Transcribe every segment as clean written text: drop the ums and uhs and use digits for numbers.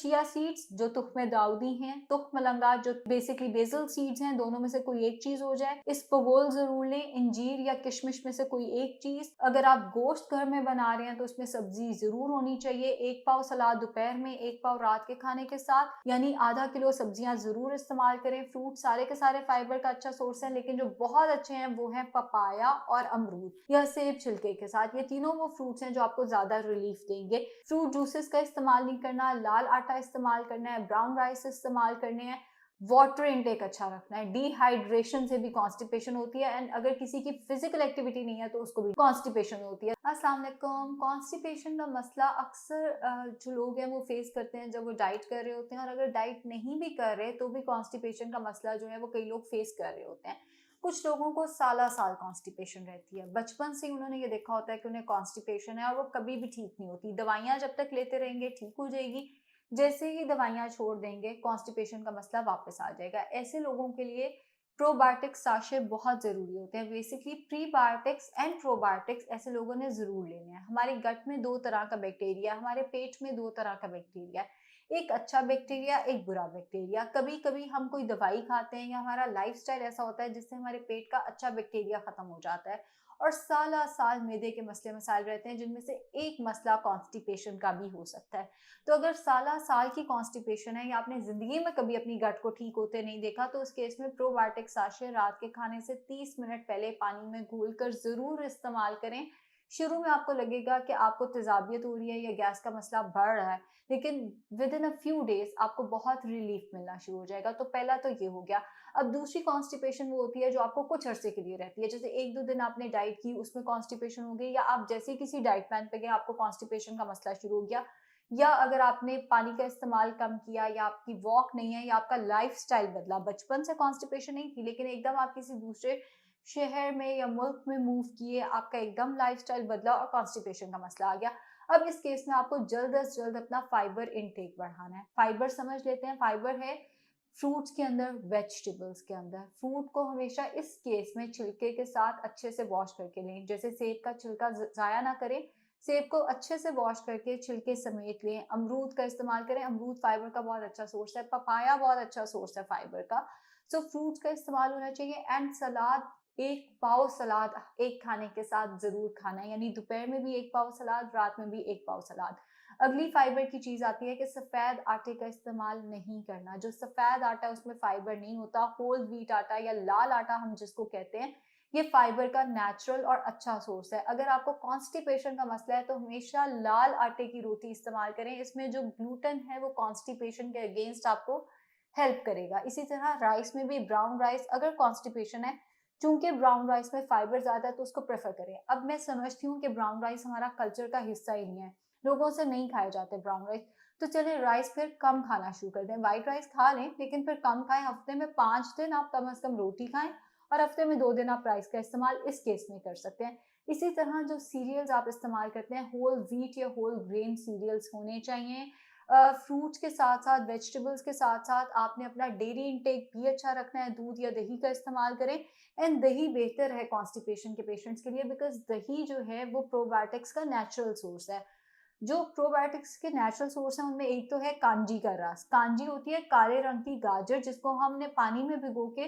Chia seeds जो तुख्मे दाऊदी हैं, तुख्म लंगा जो बेसिकली बेसल सीड्स हैं, दोनों में से कोई एक चीज हो जाए। इसबगोल जरूर लें, इंजीर या किशमिश में से कोई एक चीज। अगर आप गोश्त घर में बना रहे हैं तो उसमें सब्जी जरूर होनी चाहिए। 1 पाव सलाद दोपहर में, 1 पाव रात के खाने के साथ, यानी आधा किलो सब्जियां जरूर इस्तेमाल करें। फ्रूट सारे के सारे फाइबर का अच्छा सोर्स है, लेकिन जो बहुत अच्छे हैं वो है पपाया और अमरूद या सेब छिलके के साथ। ये तीनों वो फ्रूट्स हैं जो आपको ज्यादा रिलीफ देंगे। फ्रूट जूसेस का इस्तेमाल नहीं करना, लाल आटा इस्तेमाल करना है, ब्राउन राइस इस्तेमाल करने हैं, वाटर इनटेक अच्छा रखना है। डिहाइड्रेशन से भी कॉन्स्टिपेशन होती है, एंड अगर किसी की फिजिकल एक्टिविटी नहीं है तो उसको भी कॉन्स्टिपेशन होती है। अस्सलाम वालेकुम। कॉन्स्टिपेशन का मसला अक्सर जो लोग हैं वो फेस करते हैं जब वो डाइट कर रहे होते हैं, और अगर डाइट नहीं भी कर रहे तो भी कॉन्स्टिपेशन का मसला जो है वो कई लोग फेस कर रहे होते हैं। कुछ लोगों को साल साल कॉन्स्टिपेशन रहती है, बचपन से ही उन्होंने ये देखा होता है कि उन्हें कॉन्स्टिपेशन है और वो कभी भी ठीक नहीं होती। दवाइयां जब तक लेते रहेंगे ठीक हो जाएगी, जैसे ही दवाइयां छोड़ देंगे कॉन्स्टिपेशन का मसला वापस आ जाएगा। ऐसे लोगों के लिए प्रोबायोटिक्स साशे बहुत जरूरी होते हैं। बेसिकली प्रीबायोटिक्स एंड प्रोबायोटिक्स ऐसे लोगों ने जरूर लेने हैं। हमारे गट में दो तरह का बैक्टीरिया, हमारे पेट में दो तरह का बैक्टीरिया, एक अच्छा बैक्टीरिया, एक बुरा बैक्टीरिया। कभी कभी हम कोई दवाई खाते हैं या हमारा लाइफस्टाइल ऐसा होता है जिससे हमारे पेट का अच्छा बैक्टीरिया खत्म हो जाता है, और साल साल मैदे के मसले मसाइल रहते हैं, जिनमें से एक मसला कॉन्स्टिपेशन का भी हो सकता है। तो अगर साल साल की कॉन्स्टिपेशन है या आपने जिंदगी में कभी अपनी गट को ठीक होते नहीं देखा, तो उस केस में प्रोबायोटिक साशे रात के खाने से 30 मिनट पहले पानी में घोलकर जरूर इस्तेमाल करें। शुरू में आपको लगेगा कि आपको तेजाबियत हो रही है या गैस का मसला बढ़ रहा है, लेकिन with in a few days आपको बहुत रिलीफ मिलना शुरू हो जाएगा। तो पहला तो ये हो गया। अब दूसरी कॉन्स्टिपेशन वो होती है जो आपको कुछ अरसे के लिए रहती है, जैसे 1-2 दिन आपने डाइट की, उसमें कॉन्स्टिपेशन हो गई, या आप जैसे ही किसी डाइट प्लान पे गए आपको कॉन्स्टिपेशन का मसला शुरू हो गया, या अगर आपने पानी का इस्तेमाल कम किया, या आपकी वॉक नहीं है, या आपका लाइफस्टाइल बदला। बचपन से कॉन्स्टिपेशन नहीं थी, लेकिन एकदम आप किसी दूसरे शहर में या मुल्क में मूव किए, आपका एकदम लाइफस्टाइल बदला और कॉन्स्टिपेशन का मसला आ गया। अब इस केस में आपको जल्द से जल्द अपना फाइबर इनटेक बढ़ाना है। फाइबर समझ लेते हैं। फाइबर है फ्रूट्स के अंदर, वेजिटेबल्स के अंदर। फ्रूट को हमेशा इस केस में छिलके के साथ अच्छे से वॉश करके लें। जैसे सेब का छिलका जाया ना करें, सेब को अच्छे से वॉश करके छिलके समेत लें। अमरूद का इस्तेमाल करें, अमरूद फाइबर का बहुत अच्छा सोर्स है। पपाया बहुत अच्छा सोर्स है फाइबर का। सो फ्रूट्स का इस्तेमाल होना चाहिए। एंड सलाद, 1 पाव सलाद एक खाने के साथ जरूर खाना है, यानी दोपहर में भी 1 पाव सलाद, रात में भी 1 पाव सलाद। अगली फाइबर की चीज आती है कि सफेद आटे का इस्तेमाल नहीं करना। जो सफेद आटा है उसमें फाइबर नहीं होता। होल व्हीट आटा या लाल आटा हम जिसको कहते हैं, ये फाइबर का नेचुरल और अच्छा सोर्स है। अगर आपको कॉन्स्टिपेशन का मसला है तो हमेशा लाल आटे की रोटी इस्तेमाल करें। इसमें जो ग्लूटेन है वो कॉन्स्टिपेशन के अगेंस्ट आपको हेल्प करेगा। इसी तरह राइस में भी ब्राउन राइस, अगर कॉन्स्टिपेशन है, चूंकि ब्राउन राइस में फाइबर ज्यादा है तो उसको प्रेफर करें। अब मैं समझती हूँ कि ब्राउन राइस हमारा कल्चर का हिस्सा ही नहीं है, लोगों से नहीं खाए जाते ब्राउन राइस, तो चलिए राइस फिर कम खाना शुरू कर दें। व्हाइट राइस खा लें लेकिन फिर कम खाएं। हफ्ते में 5 दिन आप कम से कम रोटी खाएं, और हफ्ते में 2 दिन आप राइस का इस्तेमाल इस केस में कर सकते हैं। इसी तरह जो सीरियल्स आप इस्तेमाल करते हैं, होल व्हीट या होल ग्रेन सीरियल्स होने चाहिए। फ्रूट्स के साथ साथ, वेजिटेबल्स के साथ साथ आपने अपना डेयरी इंटेक भी अच्छा रखना है। दूध या दही का इस्तेमाल करें। एंड दही बेहतर है कॉन्स्टिपेशन के पेशेंट्स के लिए, बिकॉज दही जो है वो प्रोबायोटिक्स का नेचुरल सोर्स है। जो प्रोबायोटिक्स के नेचुरल सोर्स है उनमें एक तो है कांजी का रस। कांजी होती है काले रंग की गाजर, जिसको हमने पानी में भिगो के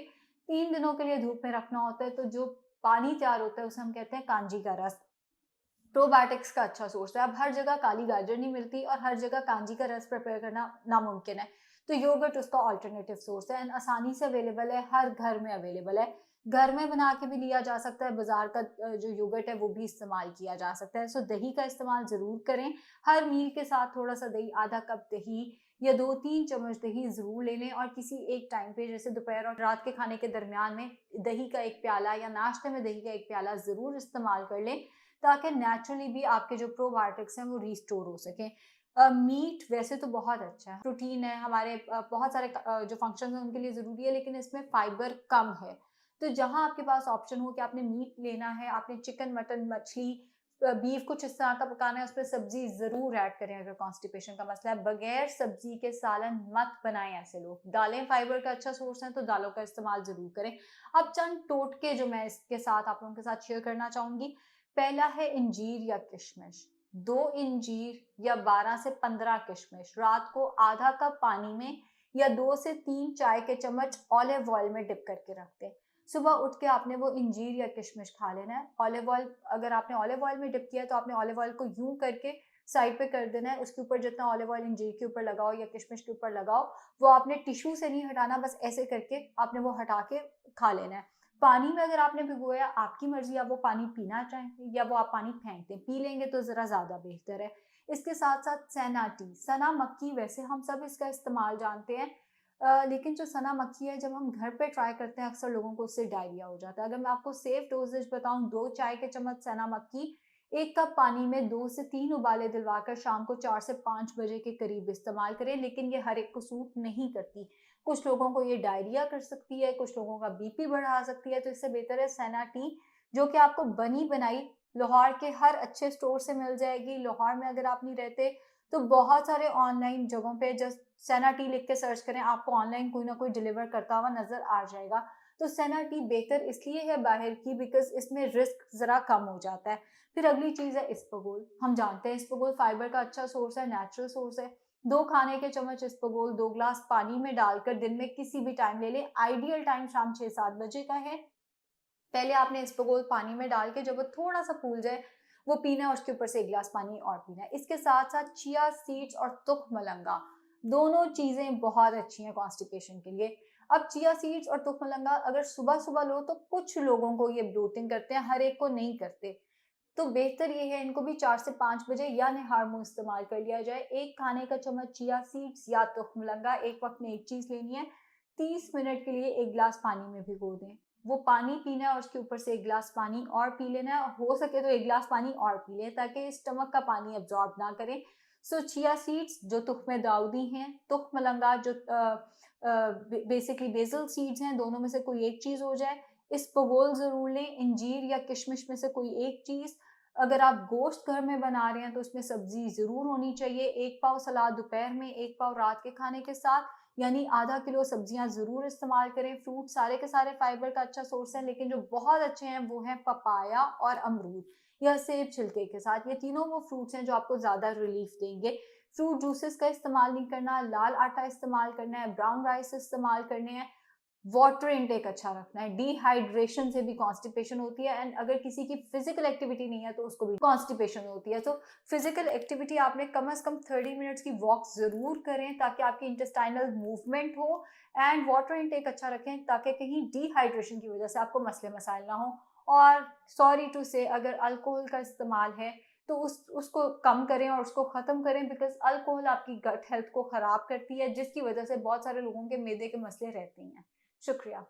3 दिनों के लिए धूप में रखना होता है। तो जो पानी तैयार होता है उसे हम कहते हैं कांजी का रस। प्रोबायोटिक्स का अच्छा सोर्स है। अब हर जगह काली गाजर नहीं मिलती और हर जगह कांजी का रस प्रिपेयर करना नामुमकिन है, तो योगर्ट उसका ऑल्टरनेटिव सोर्स है, एंड आसानी से अवेलेबल है, हर घर में अवेलेबल है। घर में बना के भी लिया जा सकता है, बाजार का जो योगर्ट है वो भी इस्तेमाल किया जा सकता है। सो दही का इस्तेमाल जरूर करें। हर मील के साथ थोड़ा सा दही, आधा कप दही या 2-3 चम्मच दही जरूर ले लें, और किसी एक टाइम पे जैसे दोपहर और रात के खाने के दरमियान में दही का एक प्याला, या नाश्ते में दही का एक प्याला जरूर इस्तेमाल कर लें, ताकि नेचुरली भी आपके जो प्रोबायोटिक्स हैं वो रिस्टोर हो सके। मीट वैसे तो बहुत अच्छा है, प्रोटीन है, हमारे बहुत सारे जो फंक्शन है उनके लिए जरूरी है, लेकिन इसमें फाइबर कम है। तो जहां आपके पास ऑप्शन हो कि आपने मीट लेना है, आपने चिकन, मटन, मछली, बीफ कुछ इस तरह का पकाना है, उसमें सब्जी जरूर ऐड करें। अगर कॉन्स्टिपेशन का मसला है, बगैर सब्जी के सालन मत बनाएं ऐसे लोग। दालें फाइबर का अच्छा सोर्स है, तो दालों का इस्तेमाल जरूर करें। अब चंद टोटके जो मैं इसके साथ आप लोगों के साथ शेयर करना चाहूंगी। पहला है इंजीर या किशमिश। 2 इंजीर या 12 से 15 किशमिश रात को आधा कप पानी में या 2 से 3 चाय के चम्मच ऑलिव ऑयल में डिप करके रख दें। सुबह उठ के आपने वो इंजीर या किशमिश खा लेना है। ऑलिव ऑयल, अगर आपने ऑलिव ऑयल में डिप किया है तो आपने ऑलिव ऑयल को यूं करके साइड पे कर देना है। उसके ऊपर जितना ऑलिव ऑयल इंजीर के ऊपर लगाओ या किशमिश के ऊपर लगाओ, वो आपने टिश्यू से नहीं हटाना, बस ऐसे करके आपने वो हटा के खा लेना है। पानी में अगर आपने भिगोया, आपकी मर्जी, आप वो पानी पीना चाहें या वो आप पानी फेंक दें, पी लेंगे तो ज़रा ज़्यादा बेहतर है। इसके साथ साथ सना टी, सना मक्की, वैसे हम सब इसका इस्तेमाल जानते हैं, लेकिन जो सना मक्खी है जब हम घर पे ट्राई करते हैं अक्सर लोगों को उससे डायरिया हो जाता है। अगर मैं आपको सेफ डोजेज बताऊं, 2 चाय के चम्मच सना मक्खी 1 कप पानी में 2 से 3 उबाले दिलवाकर शाम को 4 से 5 बजे के करीब इस्तेमाल करें, लेकिन ये हर एक को सूट नहीं करती। कुछ लोगों को ये डायरिया कर सकती है, कुछ लोगों का बीपी बढ़ा सकती है, तो इससे बेहतर है सना टी, जो कि आपको बनी बनाई लाहौर के हर अच्छे स्टोर से मिल जाएगी। लाहौर में अगर आप नहीं रहते तो बहुत सारे ऑनलाइन जगहों पे जस्ट सेना टी लिख के सर्च करें, आपको ऑनलाइन कोई ना कोई डिलीवर करता हुआ नजर आ जाएगा। तो सेना टी बेहतर इसलिए है बाहर की, बिकॉज इसमें रिस्क जरा कम हो जाता है। फिर अगली चीज है इसबगोल। हम जानते हैं इसबगोल फाइबर का अच्छा सोर्स है, नेचुरल सोर्स है। 2 खाने के चम्मच इसबगोल 2 ग्लास पानी में डालकर दिन में किसी भी टाइम ले लें। आइडियल टाइम शाम 6-7 बजे का है। पहले आपने इसबगोल पानी में डाल के जब वो थोड़ा सा फूल जाए वो पीना है, उसके ऊपर से 1 गिलास पानी और पीना है। इसके साथ साथ चिया सीड्स और तुख मलंगा, दोनों चीजें बहुत अच्छी हैं कॉन्स्टिपेशन के लिए। अब चिया सीड्स और तुख मलंगा अगर सुबह सुबह लो तो कुछ लोगों को ये ब्लोटिंग करते हैं, हर एक को नहीं करते। तो बेहतर ये है इनको भी 4 से 5 बजे या निहार मुंह इस्तेमाल कर लिया जाए। 1 खाने का चम्मच चिया सीड्स या तुख मलंगा, एक वक्त में एक चीज लेनी है। 30 मिनट के लिए 1 गिलास पानी में भिगो दें। वो पानी पीना है और उसके ऊपर से 1 गिलास पानी और पी लेना है। हो सके तो 1 गिलास पानी और पी लें ताकि स्टमक का पानी एब्जॉर्ब ना करें। सो चिया सीड्स जो तुख्मे दाऊदी हैं, तुख मलंगा जो बेसिकली बेसल सीड्स हैं, दोनों में से कोई एक चीज हो जाए। इसबगोल जरूर लें, इंजीर या किशमिश में से कोई एक चीज। अगर आप गोश्त घर में बना रहे हैं तो उसमें सब्जी जरूर होनी चाहिए। 1 पाव सलाद दोपहर में, 1 पाव रात के खाने के साथ, यानी आधा किलो सब्जियां जरूर इस्तेमाल करें। फ्रूट सारे के सारे फाइबर का अच्छा सोर्स है, लेकिन जो बहुत अच्छे हैं वो हैं पपाया और अमरूद या सेब छिलके के साथ। ये तीनों वो फ्रूट्स हैं जो आपको ज्यादा रिलीफ देंगे। फ्रूट जूसेस का इस्तेमाल नहीं करना, लाल आटा इस्तेमाल करना है, ब्राउन राइस इस्तेमाल करने हैं। वाटर इनटेक अच्छा रखना है। डिहाइड्रेशन से भी कॉन्स्टिपेशन होती है, एंड अगर किसी की फिजिकल एक्टिविटी नहीं है तो उसको भी कॉन्स्टिपेशन होती है। तो फिजिकल एक्टिविटी आपने कम से कम 30 मिनट्स की वॉक जरूर करें ताकि आपकी इंटेस्टाइनल मूवमेंट हो। एंड वाटर इनटेक अच्छा रखें ताकि कहीं डिहाइड्रेशन की वजह से आपको मसले मसाइल ना हो। और सॉरी टू से, अगर अल्कोहल का इस्तेमाल है तो उसको कम करें और उसको ख़त्म करें, बिकॉज अल्कोहल आपकी गट हेल्थ को ख़राब करती है, जिसकी वजह से बहुत सारे लोगों के मैदे के मसले रहते हैं। शुक्रिया।